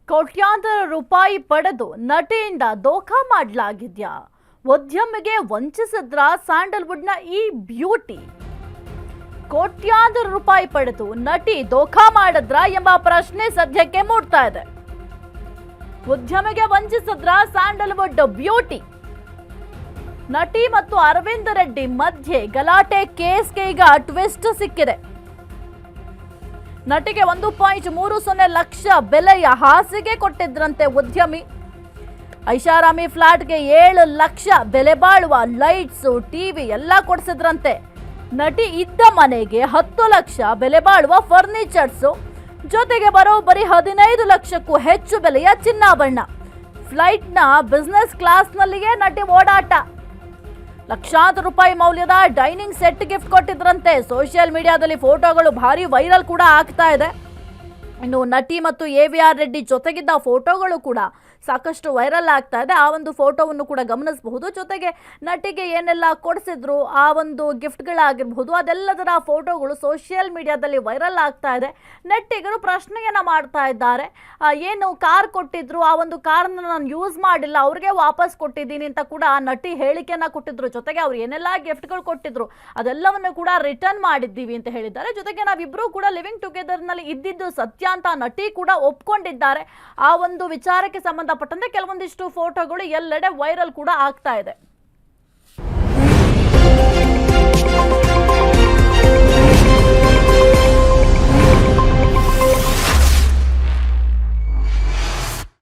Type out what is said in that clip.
ಕೋಟ್ಯಾಂತರ ರೂಪಾಯಿ ಪಡೆದು ನಟಿಯಿಂದ ದೋಖಾ ಮಾಡಲಾಗಿದ್ಯಾ? ಉದ್ಯಮಿಗೆ ವಂಚಿಸಿದ್ರ ಸ್ಯಾಂಡಲ್ವುಡ್ನ ಈ ಬ್ಯೂಟಿ? ಕೋಟ್ಯಾಂತರ ರೂಪಾಯಿ ಪಡೆದು ನಟಿ ದೋಖಾ ಮಾಡಿದ್ರ ಎಂಬ ಪ್ರಶ್ನೆ ಸದ್ಯಕ್ಕೆ ಮೂಡ್ತಾ ಇದೆ. ಉದ್ಯಮಿಗೆ ವಂಚಿಸಿದ್ರ ಸ್ಯಾಂಡಲ್ವುಡ್ ಬ್ಯೂಟಿ? ನಟಿ ಮತ್ತು ಅರವಿಂದ್ ರೆಡ್ಡಿ ಮಧ್ಯೆ ಗಲಾಟೆ ಕೇಸ್ಗೆ ಈಗ ಟ್ವಿಸ್ಟ್ ಸಿಕ್ಕಿದೆ. ನಟಿಗೆ 1.30 ಲಕ್ಷ ಬೆಲೆಯ ಹಾಸಿಗೆ ಕೊಟ್ಟಿದ್ರಂತೆ ಉದ್ಯಮಿ. ಐಷಾರಾಮಿ ಫ್ಲಾಟ್ಗೆ 7 ಲಕ್ಷ ಬೆಲೆ ಬಾಳುವ ಲೈಟ್ಸ್, ಟಿವಿ ಎಲ್ಲ ಕೊಡಿಸಿದ್ರಂತೆ. ನಟಿ ಇದ್ದ ಮನೆಗೆ 10 ಲಕ್ಷ ಬೆಲೆ ಬಾಳುವ ಫರ್ನಿಚರ್ಸ್, ಜೊತೆಗೆ ಬರೋಬ್ಬರಿ 15 ಲಕ್ಷಕ್ಕೂ ಹೆಚ್ಚು ಬೆಲೆಯ ಚಿನ್ನಾಭರಣ. ಫ್ಲೈಟ್ನ ಬಿಸ್ನೆಸ್ ಕ್ಲಾಸ್ನಲ್ಲಿಯೇ ನಟಿ ಓಡಾಟ. ಲಕ್ಷಾಂತರ ರೂಪಾಯಿ ಮೌಲ್ಯದ ಡೈನಿಂಗ್ ಸೆಟ್ ಗಿಫ್ಟ್ ಕೊಟ್ಟಿದ್ರಂತೆ. ಸೋಷಿಯಲ್ ಮೀಡಿಯಾದಲ್ಲಿ ಫೋಟೋಗಳು ಭಾರಿ ವೈರಲ್ ಕೂಡ ಆಗ್ತಾ ಇದೆ. ಇನ್ನು ನಟಿ ಮತ್ತು AVR ರೆಡ್ಡಿ ಜೊತೆಗಿದ್ದ ಫೋಟೋಗಳು ಕೂಡ ಸಾಕಷ್ಟು ವೈರಲ್ ಆಗ್ತಾ ಇದೆ. ಆ ಒಂದು ಫೋಟೋವನ್ನು ಕೂಡ ಗಮನಿಸಬಹುದು. ಜೊತೆಗೆ ನಟಿಗೆ ಏನೆಲ್ಲ ಕೊಡಿಸಿದ್ರು, ಆ ಒಂದು ಗಿಫ್ಟ್ಗಳಾಗಿರಬಹುದು, ಅದೆಲ್ಲದರ ಫೋಟೋಗಳು ಸೋಷಿಯಲ್ ಮೀಡಿಯಾದಲ್ಲಿ ವೈರಲ್ ಆಗ್ತಾ ಇದೆ. ನೆಟ್ಟಿಗರು ಪ್ರಶ್ನೆಯನ್ನ ಮಾಡ್ತಾ ಇದ್ದಾರೆ, ಏನು ಕಾರ್ ಕೊಟ್ಟಿದ್ರು, ಆ ಒಂದು ಕಾರ್ನ ನಾನು ಯೂಸ್ ಮಾಡಿಲ್ಲ, ಅವ್ರಿಗೆ ವಾಪಸ್ ಕೊಟ್ಟಿದ್ದೀನಿ ಅಂತ ಕೂಡ ನಟಿ ಹೇಳಿಕೆಯನ್ನ ಕೊಟ್ಟಿದ್ರು. ಜೊತೆಗೆ ಅವ್ರು ಏನೆಲ್ಲ ಗಿಫ್ಟ್ಗಳು ಕೊಟ್ಟಿದ್ರು ಅದೆಲ್ಲವನ್ನು ಕೂಡ ರಿಟರ್ನ್ ಮಾಡಿದ್ದೀವಿ ಅಂತ ಹೇಳಿದ್ದಾರೆ. ಜೊತೆಗೆ ನಾವಿಬ್ರು ಕೂಡ ಲಿವಿಂಗ್ ಟುಗೆದರ್ ನಲ್ಲಿ ಇದ್ದಿದ್ದು ಸತ್ಯ ಅಂತ ನಟಿ ಕೂಡ ಒಪ್ಕೊಂಡಿದ್ದಾರೆ. ಆ ಒಂದು ವಿಚಾರಕ್ಕೆ ಸಂಬಂಧಪಟ್ಟಂತೆ ಕೆಲವೊಂದಿಷ್ಟು ಫೋಟೋಗಳು ಎಲ್ಲೆಡೆ ವೈರಲ್ ಕೂಡ ಆಗ್ತಾ ಇದೆ.